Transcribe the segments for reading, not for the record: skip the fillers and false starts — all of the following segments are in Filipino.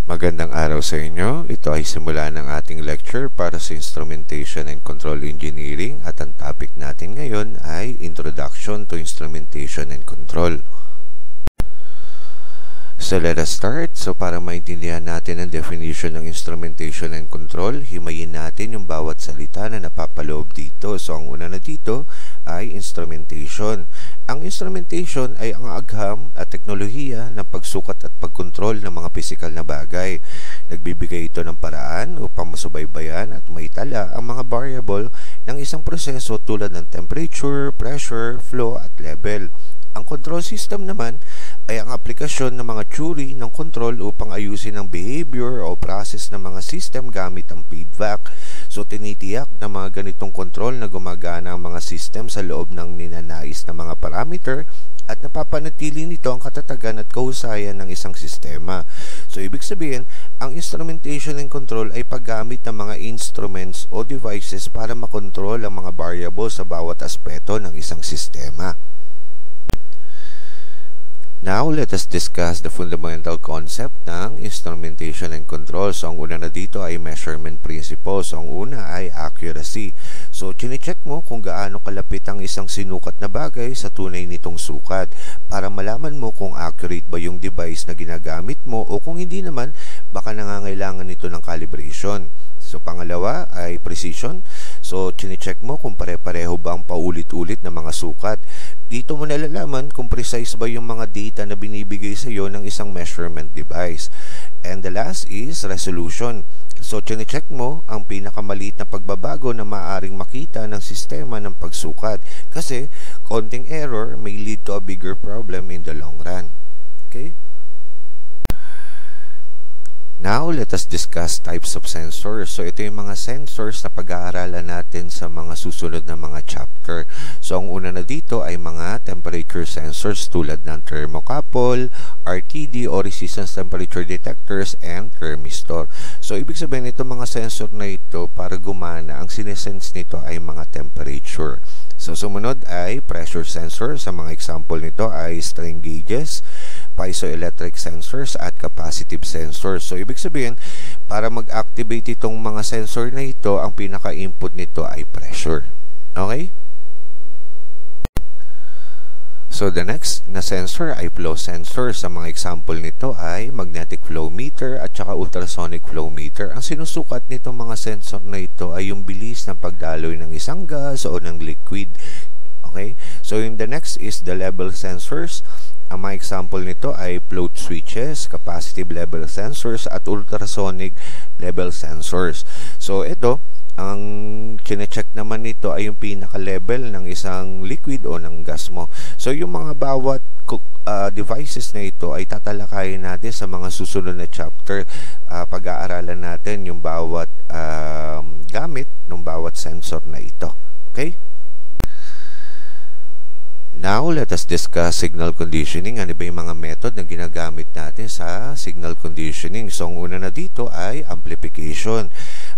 Magandang araw sa inyo. Ito ay simula ng ating lecture para sa Instrumentation and Control Engineering at ang topic natin ngayon ay Introduction to Instrumentation and Control. So let us start. So para maintindihan natin ang definition ng Instrumentation and Control, himayin natin yung bawat salita na napapaloob dito. So ang una na dito ay Instrumentation. Ang instrumentation ay ang agham at teknolohiya ng pagsukat at pagkontrol ng mga pisikal na bagay. Nagbibigay ito ng paraan upang masubaybayan at maitala ang mga variable ng isang proseso tulad ng temperature, pressure, flow at level. Ang control system naman ay ang aplikasyon ng mga theory ng control upang ayusin ang behavior o process ng mga system gamit ang feedback. So tinitiyak na mga ganitong control na gumagana ang mga system sa loob ng ninanais na mga parameter at napapanatili nito ang katatagan at kahusayan ng isang sistema. So ibig sabihin, ang instrumentation and control ay paggamit ng mga instruments o devices para makontrol ang mga variables sa bawat aspeto ng isang sistema. Now, let us discuss the fundamental concept ng instrumentation and control. So, ang una na dito ay measurement principle. So, ang una ay accuracy. So, chine-check mo kung gaano kalapit ang isang sinukat na bagay sa tunay nitong sukat para malaman mo kung accurate ba yung device na ginagamit mo o kung hindi naman, baka nangangailangan nito ng calibration. So, pangalawa ay precision. So, chine-check mo kung pare-pareho ba ang paulit-ulit na mga sukat. Dito mo nalalaman kung precise ba yung mga data na binibigay sa iyo ng isang measurement device. And the last is resolution. So, chine-check mo ang pinakamaliit na pagbabago na maaaring makita ng sistema ng pagsukat. Kasi, konting error may lead to a bigger problem in the long run. Okay? Now, let us discuss types of sensors. So, ito yung mga sensors na pag-aaralan natin sa mga susunod na mga chapter. So, ang una na dito ay mga temperature sensors tulad ng thermocouple, RTD o resistance temperature detectors, and thermistor. So, ibig sabihin itong mga sensor na ito para gumana, ang sinesense nito ay mga temperature. So, sumunod ay pressure sensor. Sa mga example nito ay strain gauges, piezoelectric sensors at capacitive sensors. So, ibig sabihin, para mag-activate itong mga sensor na ito, ang pinaka-input nito ay pressure. Okay? So, the next na sensor ay flow sensor. Sa mga example nito ay magnetic flow meter at saka ultrasonic flow meter. Ang sinusukat nitong mga sensor na ito ay yung bilis ng pagdaloy ng isang gas o ng liquid. Okay? So, the next is the level sensors. Ang mga example nito ay float switches, capacitive level sensors, at ultrasonic level sensors. So, ito, ang chine-check naman nito ay yung pinaka-level ng isang liquid o ng gas mo. So, yung mga bawat devices na ito ay tatalakayin natin sa mga susunod na chapter. Pag-aaralan natin yung bawat gamit ng bawat sensor na ito. Okay? Now, let us discuss signal conditioning. Ano ba yung mga method na ginagamit natin sa signal conditioning? So, ang una na dito ay amplification.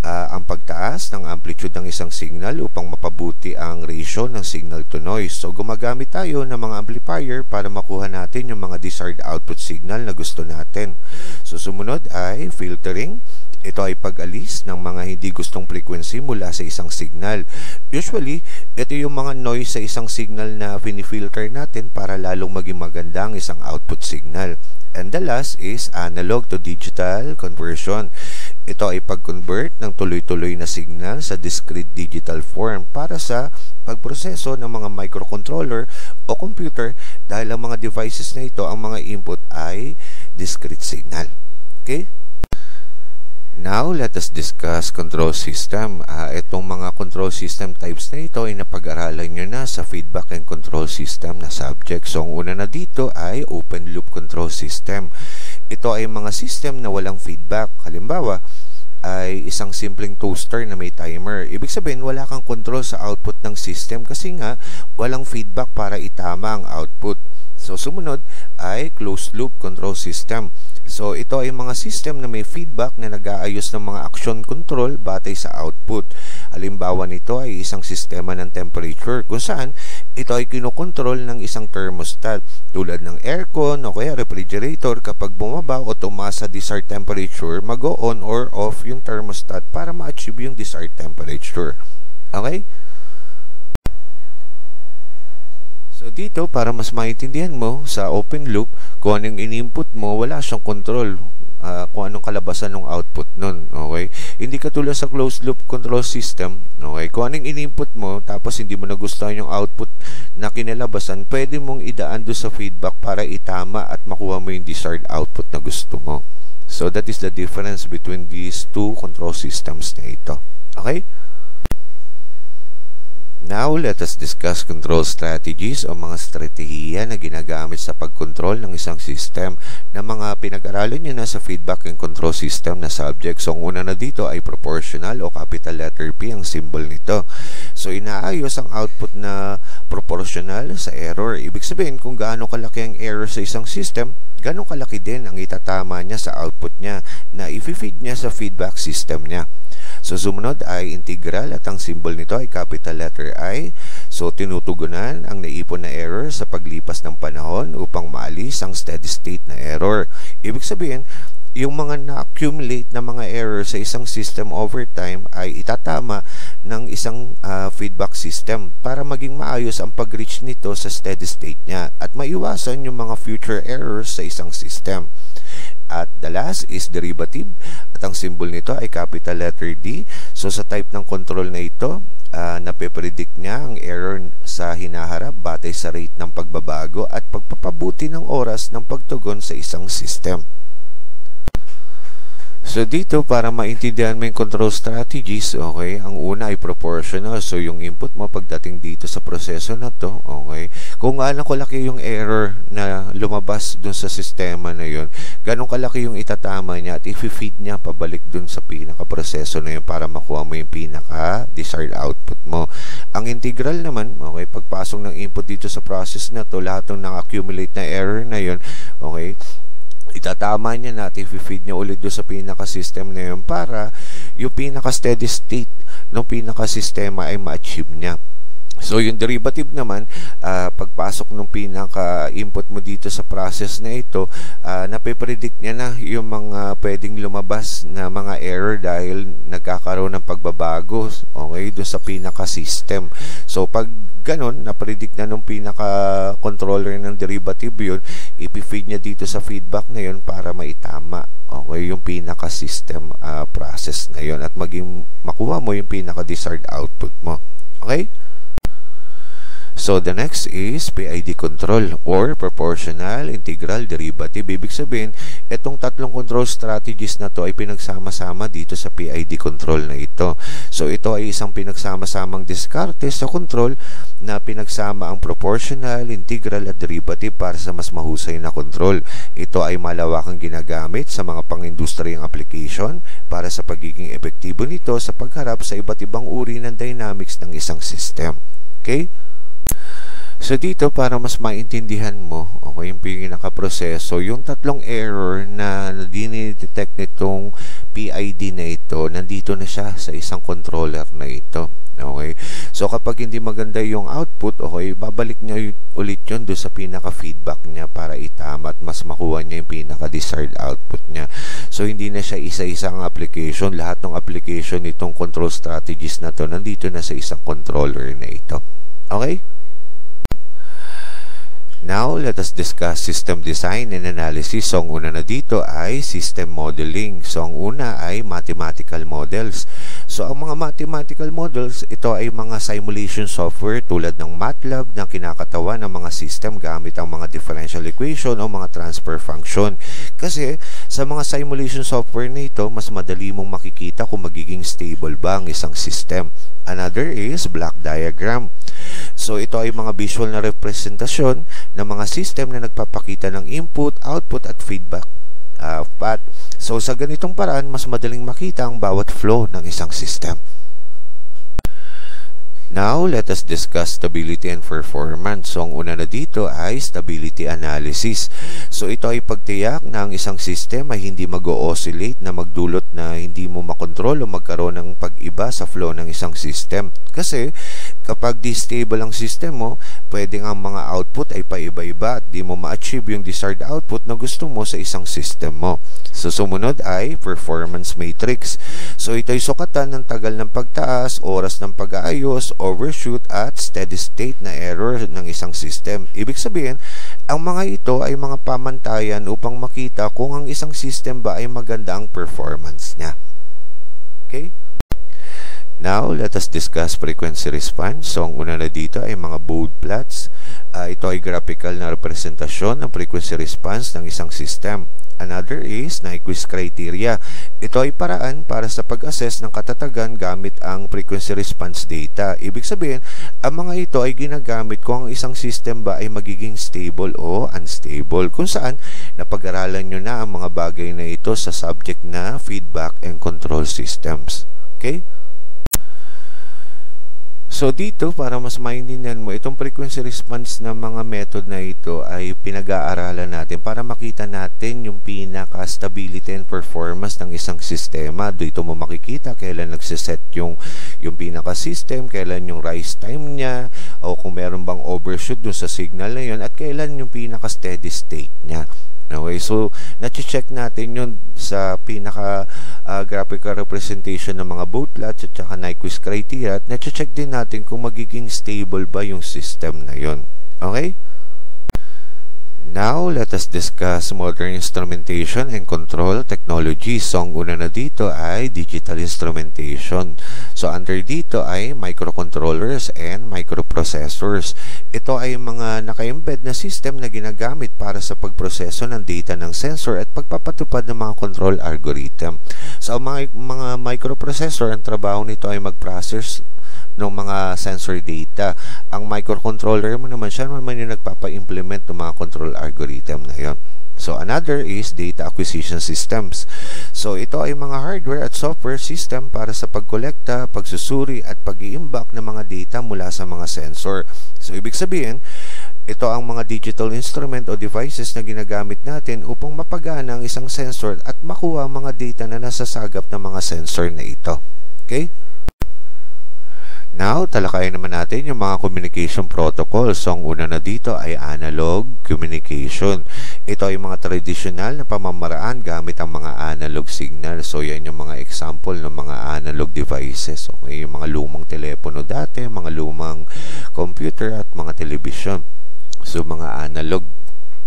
Ang pagtaas ng amplitude ng isang signal upang mapabuti ang ratio ng signal to noise. So, gumagamit tayo ng mga amplifier para makuha natin yung mga desired output signal na gusto natin. So, sumunod ay filtering. Ito ay pag-alis ng mga hindi gustong frequency mula sa isang signal. Usually, ito yung mga noise sa isang signal na pinifilter natin para lalong maging maganda ang isang output signal. And the last is analog to digital conversion. Ito ay pag-convert ng tuloy-tuloy na signal sa discrete digital form para sa pagproseso ng mga microcontroller o computer dahil ang mga devices na ito, ang mga input ay discrete signal. Okay? Now, let us discuss control system. Itong mga control system types na ito ay napag-aralan nyo na sa feedback and control system na subject. So, ang una na dito ay open loop control system. Ito ay mga system na walang feedback. Halimbawa, ay isang simpleng toaster na may timer. Ibig sabihin, wala kang control sa output ng system kasi nga walang feedback para itama ang output. So, sumunod ay closed loop control system. So, ito ay mga system na may feedback na nag-aayos ng mga action control batay sa output. Halimbawa nito ay isang sistema ng temperature kung saan ito ay kinokontrol ng isang thermostat tulad ng aircon o kaya refrigerator. Kapag bumaba o tumaas sa desired temperature, mag-on or off yung thermostat para ma-achieve yung desired temperature. Okay? So dito, para mas maintindihan mo sa open loop, kung anong in-input mo, wala siyang control kung anong kalabasan ng output nun. Okay? Hindi katulad sa closed loop control system. Okay? Kung anong in-input mo, tapos hindi mo nagustuhan yung output na kinalabasan, pwede mong idaan doon sa feedback para itama at makuha mo yung desired output na gusto mo. So that is the difference between these two control systems na ito. Okay? Now, let us discuss control strategies o mga strategiya na ginagamit sa pagkontrol ng isang system na mga pinag-aralan nyo na sa feedback and control system na subject. So, ang una na dito ay proportional o capital letter P ang symbol nito. So, inaayos ang output na proportional sa error. Ibig sabihin, kung gaano kalaki ang error sa isang system, gaano kalaki din ang itatama niya sa output niya na i-feed niya sa feedback system niya. So, sumunod ay integral at ang symbol nito ay capital letter I. So, tinutugunan ang naipon na error sa paglipas ng panahon upang maalis ang steady state na error. Ibig sabihin, yung mga na-accumulate na mga error sa isang system over time ay itatama ng isang feedback system para maging maayos ang pag-reach nito sa steady state niya at maiwasan yung mga future errors sa isang system. At the last is derivative at ang symbol nito ay capital letter D. So sa type ng control na ito, nape-predict niya ang error sa hinaharap batay sa rate ng pagbabago at pagpapabuti ng oras ng pagtugon sa isang system. So dito, para maintindihan mo yung control strategies, okay, ang una ay proportional. So yung input mo pagdating dito sa proseso na to, okay, kung gaano kalaki yung error na lumabas dun sa sistema na yun, ganun kalaki yung itatama niya at i-feed niya pabalik dun sa pinaka-proseso na yun para makuha mo yung pinaka-desired output mo. Ang integral naman, okay, pagpasok ng input dito sa process na to, lahat ng nang-accumulate na error na yun, okay, itatama niya natin, i-feed niya ulit doon sa pinaka-system na yun para yung pinaka-steady state ng pinaka-sistema ay ma-achieve niya. So, yung derivative naman, pagpasok ng pinaka-input mo dito sa process na ito, nape-predict niya na yung mga pwedeng lumabas na mga error dahil nagkakaroon ng pagbabago, okay, doon sa pinaka-system. So, pag ganun, na-predict na nung pinaka-controller ng derivative yun, ipifeed niya dito sa feedback na yun para maitama, okay, yung pinaka-system process na yun at maging makuha mo yung pinaka-desired output mo. Okay? So, the next is PID control or proportional integral derivative. Ibig sabihin, itong tatlong control strategies na to ay pinagsama-sama dito sa PID control na ito. So, ito ay isang pinagsama-samang diskarte sa control na pinagsama ang proportional, integral at derivative para sa mas mahusay na control. Ito ay malawakang ginagamit sa mga pang-industriyang application para sa pagiging epektibo nito sa pagharap sa iba't ibang uri ng dynamics ng isang system. Okay? So dito, para mas maintindihan mo, okay, yung pinaka-proseso, yung tatlong error na dinidetect nitong PID na ito, nandito na siya sa isang controller na ito. Okay? So kapag hindi maganda yung output, okay, babalik niya ulit yun doon sa pinaka-feedback niya para itama at mas makuha niya yung pinaka-desired output niya. So hindi na siya isa-isang application. Lahat ng application nitong control strategies na to, nandito na sa isang controller na ito. Okay? Now, let us discuss system design and analysis. So, ang una na dito ay system modeling. So, ang una ay mathematical models. So, ang mga mathematical models, ito ay mga simulation software tulad ng MATLAB na kinakatawan ng mga system gamit ang mga differential equation o mga transfer function. Kasi, sa mga simulation software na ito, mas madali mong makikita kung magiging stable ba ang isang system. Another is block diagram. So, ito ay mga visual na representasyon ng mga system na nagpapakita ng input, output at feedback path. So, sa ganitong paraan, mas madaling makita ang bawat flow ng isang system. Now, let us discuss stability and performance. So, ang una na dito ay stability analysis. So, ito ay pagtiyak na ang isang system ay hindi mag-o-oscillate na magdulot na hindi mo makontrol o magkaroon ng pag-iba sa flow ng isang system. Kasi, kapag di-stable ang system mo, pwedeng ang mga output ay paiba-iba at di mo ma-achieve yung desired output na gusto mo sa isang system mo. So, sumunod ay performance matrix. So, ito ay sukatan ng tagal ng pagtaas, oras ng pag-aayos, overshoot at steady state na error ng isang system. Ibig sabihin, ang mga ito ay mga pamantayan upang makita kung ang isang system ba ay maganda ang performance niya. Okay? Now, let us discuss frequency response. So, ang una na dito ay mga bode plots. Ito ay graphical na representasyon ng frequency response ng isang system. Another is Nyquist criteria. Ito ay paraan para sa pag-assess ng katatagan gamit ang frequency response data. Ibig sabihin, ang mga ito ay ginagamit kung ang isang system ba ay magiging stable o unstable. Kung saan, napag-aralan nyo na ang mga bagay na ito sa subject na feedback and control systems. Okay? So dito, para mas maintindihan mo, itong frequency response ng mga method na ito ay pinag-aaralan natin para makita natin yung pinaka-stability and performance ng isang sistema. Dito mo makikita kailan nagsiset yung pinaka-system, kailan yung rise time niya, o kung meron bang overshoot dun sa signal na yun, at kailan yung pinaka-steady state niya. Okay, so na-check natin yun sa pinaka-graphical representation ng mga bode plots at saka Nyquist criteria, at na-check din natin kung magiging stable ba yung system na yun. Okay? Now, let us discuss modern instrumentation and control technology. So, ang una na dito ay digital instrumentation. So, under dito ay microcontrollers and microprocessors. Ito ay mga naka-embed na system na ginagamit para sa pagproseso ng data ng sensor at pagpapatupad ng mga control algorithm. So, ang mga microprocessor, ang trabaho nito ay mag-process ng mga sensor data. Ang microcontroller mo naman, siya naman yung nagpapa-implement ng mga control algorithm na yon. So, another is data acquisition systems. So, ito ay mga hardware at software system para sa pagkolekta, pagsusuri at pag-iimbak ng mga data mula sa mga sensor. So, ibig sabihin, ito ang mga digital instrument o devices na ginagamit natin upang mapagana ang isang sensor at makuha ang mga data na nasasagap ng mga sensor na ito. Okay? Now, talakayin naman natin yung mga communication protocols. So, ang una na dito ay analog communication. Ito ay mga tradisyonal na pamamaraan gamit ang mga analog signal. So, yan yung mga example ng mga analog devices. Okay, yung mga lumang telepono dati, mga lumang computer at mga television. So, mga analog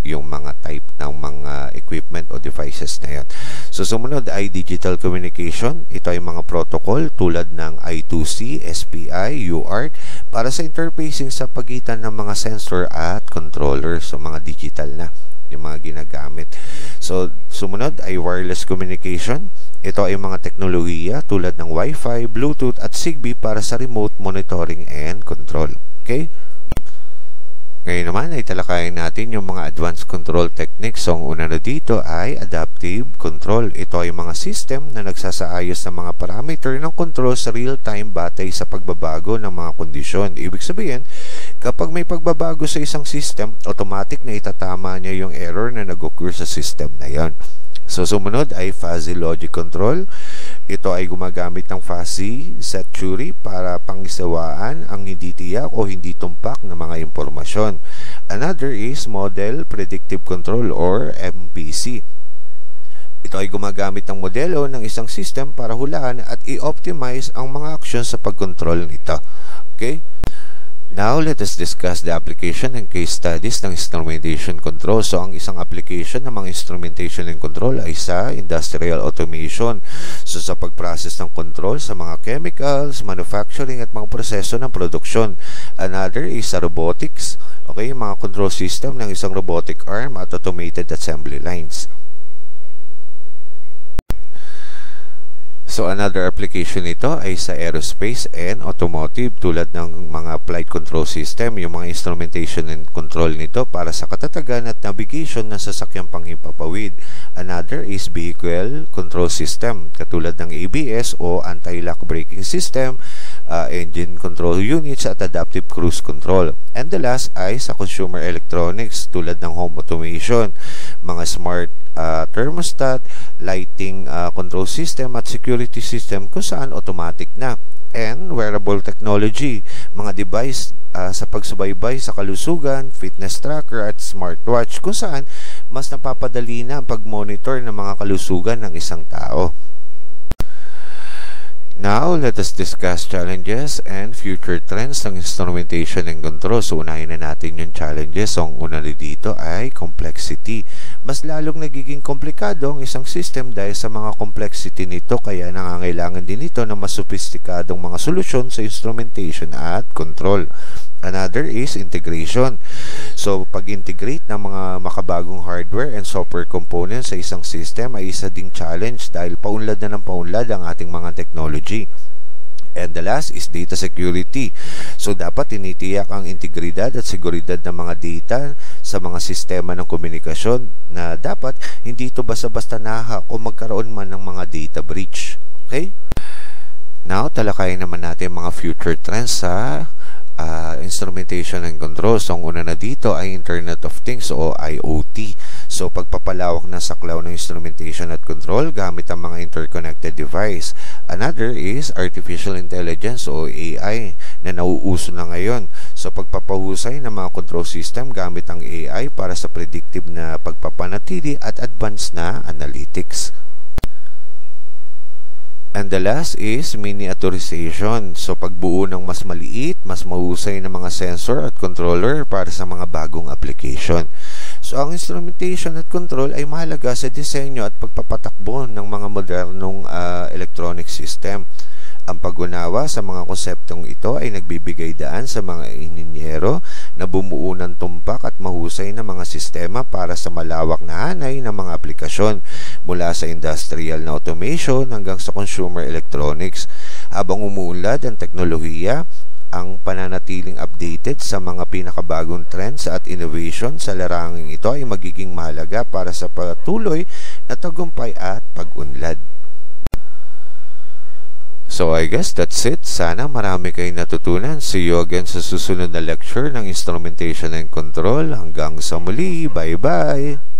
yung mga type ng mga equipment o devices na yan. So, sumunod ay digital communication. Ito ay mga protocol tulad ng I2C, SPI, UART para sa interfacing sa pagitan ng mga sensor at controller. So, mga digital na yung mga ginagamit. So, sumunod ay wireless communication. Ito ay mga teknolohiya tulad ng Wi-Fi, Bluetooth at Zigbee para sa remote monitoring and control. Okay? Ngayon naman ay talakayin natin yung mga advanced control techniques. So, ang una na dito ay adaptive control. Ito ay mga system na nagsasaayos ng mga parameter ng control sa real-time batay sa pagbabago ng mga kondisyon. Ibig sabihin, kapag may pagbabago sa isang system, automatic na itatama niya yung error na nag-occur sa system na yan. So, sumunod ay fuzzy logic control. Ito ay gumagamit ng fuzzy set theory para pangisawaan ang hindi tiyak o hindi tumpak na mga impormasyon. Another is model predictive control or MPC. Ito ay gumagamit ng modelo ng isang system para hulaan at i-optimize ang mga aksyon sa pagkontrol nito. Okay? Now, let us discuss the application and case studies ng instrumentation control. So, ang isang application ng mga instrumentation and control ay sa industrial automation. So, sa pag-process ng control sa mga chemicals, manufacturing at mga proseso ng produksyon. Another is sa robotics. Okay, mga control system ng isang robotic arm at automated assembly lines. So, another application nito ay sa aerospace and automotive tulad ng mga flight control system, yung mga instrumentation and control nito para sa katatagan at navigation ng sasakyang panghimpapawid. Another is vehicle control system katulad ng ABS o anti-lock braking system, engine control units at adaptive cruise control. And the last ay sa consumer electronics tulad ng home automation, mga smart thermostat, lighting control system at security system kung saan automatic na. And wearable technology, mga device sa pagsubaybay sa kalusugan, fitness tracker at smartwatch kung saan mas napapadali na ang pag-monitor ng mga kalusugan ng isang tao. Now, let us discuss challenges and future trends ng instrumentation and control. So, unahin na natin yung challenges. So, ang una dito ay complexity. Mas lalong nagiging komplikado ang isang system dahil sa mga complexity nito, kaya nangangailangan din ito ng mas sophisticadong mga solusyon sa instrumentation at control. Another is integration. So, pag-integrate ng mga makabagong hardware and software components sa isang system ay isa ding challenge dahil paunlad na ng paunlad ang ating mga technology. And the last is data security. So, dapat tinitiyak ang integridad at seguridad ng mga data sa mga sistema ng komunikasyon na dapat hindi ito basta-basta nahak o magkaroon man ng mga data breach. Okay? Now, talakayin naman natin mga future trends sa instrumentation and control. So, ang una na dito ay Internet of Things o IoT. So, pagpapalawak ng saklaw ng instrumentation at control gamit ang mga interconnected device. Another is Artificial Intelligence o AI na nauuso na ngayon. So, pagpapahusay ng mga control system gamit ang AI para sa predictive na pagpapanatili at advanced na analytics. And the last is miniaturization. So, pagbuo ng mas maliit, mas mahusay na mga sensor at controller para sa mga bagong application. So, ang instrumentation at control ay mahalaga sa disenyo at pagpapatakbo ng mga modernong electronic system. Ang pag-unawa sa mga konseptong ito ay nagbibigay daan sa mga inhinyero na bumuo ng tumpak at mahusay na mga sistema para sa malawak na hanay ng mga aplikasyon mula sa industrial na automation hanggang sa consumer electronics. Habang umuunlad ang teknolohiya, ang pananatiling updated sa mga pinakabagong trends at innovation sa larangang ito ay magiging mahalaga para sa patuloy na tagumpay at pag-unlad. So I guess that's it. Sana marami kayong natutunan. See you again sa susunod na lecture ng Instrumentation and Control. Hanggang sa muli. Bye-bye!